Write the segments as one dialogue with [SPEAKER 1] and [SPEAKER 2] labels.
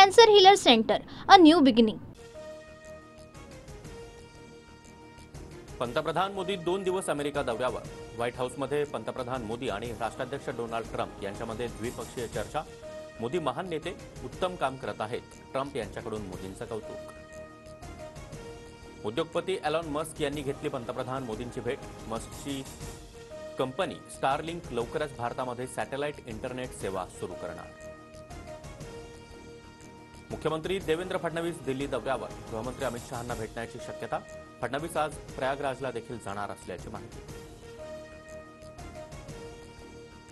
[SPEAKER 1] Cancer Healer Center, a new beginning.
[SPEAKER 2] पंतप्रधान मोदी 2 दिवस America दौऱ्यावर. व्हाईट हाऊसमध्ये पंतप्रधान मोदी आणि राष्ट्राध्यक्ष डोनाल्ड ट्रम्प यांच्यामध्ये द्विपक्षीय चर्चा. मोदी महान नेते, उत्तम काम करत आहेत. ट्रम्प यांच्याकडून मोदींचं कौतुक. उद्योगपती एलॉन मस्क यांनी घेतली पंतप्रधान मोदींची भेट. मस्कची कंपनी स्टारलिंक लवकरच भारतामध्ये सॅटेलाइट इंटरनेट सेवा सुरू करणार. मुख्यमंत्री देवेंद्र फडणवीस दिल्ली दौऱ्यावर. गृहमंत्री अमित शहांना भेटण्याची शक्यता. फडणवीस आज प्रयागराजला देखील जाणार असल्याची माहिती.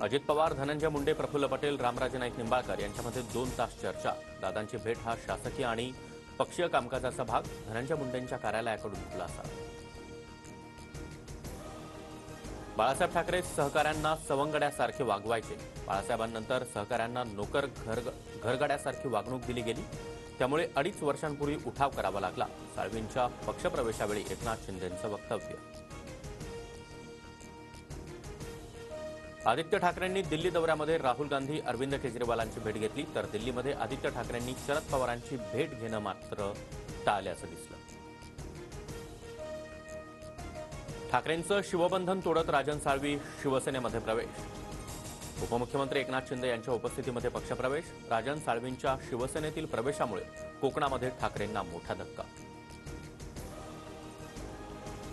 [SPEAKER 2] अजित पवार, धनंजय मुंडे, प्रफुल्ल पटेल, रामराजे नाईक निंबाळकर यांच्यामध्ये 2 तास चर्चा. दादांची भेट हा शासकीय आणि पक्षीय कामकाजाचा भाग. धनंजय मुंडेंच्या कार्यालयाकडून खुलासा. बाळासाहेब ठाकरे सहकाऱ्यांना सवंगड्यासारखे वागवायचे. बाळासाहेबांनंतर सहकाऱ्यांना नोकर घरगड्यासारखी वागणूक दिली गेली. त्यामुळे 2.5 वर्षांपूर्वी उठाव करावा लागला. साळवींच्या पक्षप्रवेशावेळी एकनाथ शिंदेंचं वक्तव्य. आदित्य ठाकरेंनी दिल्ली दौऱ्यामध्ये राहुल गांधी, अरविंद केजरीवालांची भेट घेतली. तर दिल्लीमध्ये आदित्य ठाकरेंनी शरद पवारांची भेट घेणं मात्र टाळल्याचं दिसलं. ठाकरेंचं शिवबंधन तोडत राजन साळवी शिवसेनेमध्ये प्रवेश. उपमुख्यमंत्री एकनाथ शिंदे यांच्या उपस्थितीमध्ये पक्षप्रवेश. राजन साळवींच्या शिवसेनेतील प्रवेशामुळे कोकणामध्ये ठाकरेंना मोठा धक्का.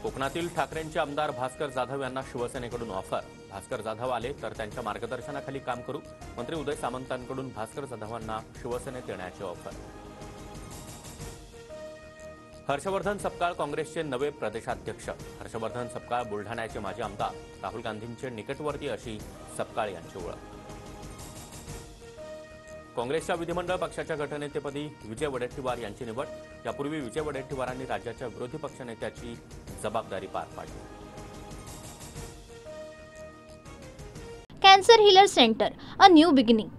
[SPEAKER 2] कोकणातील ठाकरेंचे आमदार भास्कर जाधव यांना शिवसेनेकडून ऑफर. भास्कर जाधव आले तर त्यांच्या मार्गदर्शनाखाली काम करू. मंत्री उदय सामंतांकडून भास्कर जाधवांना शिवसेनेत येण्याची ऑफर. हर्षवर्धन सपकाळ काँग्रेसचे नवे प्रदेशाध्यक्ष. हर्षवर्धन सपकाळ बुलढाण्याचे माजी आमदार. राहुल गांधींचे निकटवर्ती अशी सपकाळ यांची ओळख. काँग्रेसच्या विधिमंडळ पक्षाच्या गटनेतेपदी विजय वडेट्टीवार यांची निवड. यापूर्वी विजय वडेट्टीवारांनी राज्याच्या विरोधी पक्षनेत्याची जबाबदारी पार पाडली.
[SPEAKER 1] Cancer Healer Center, a new beginning.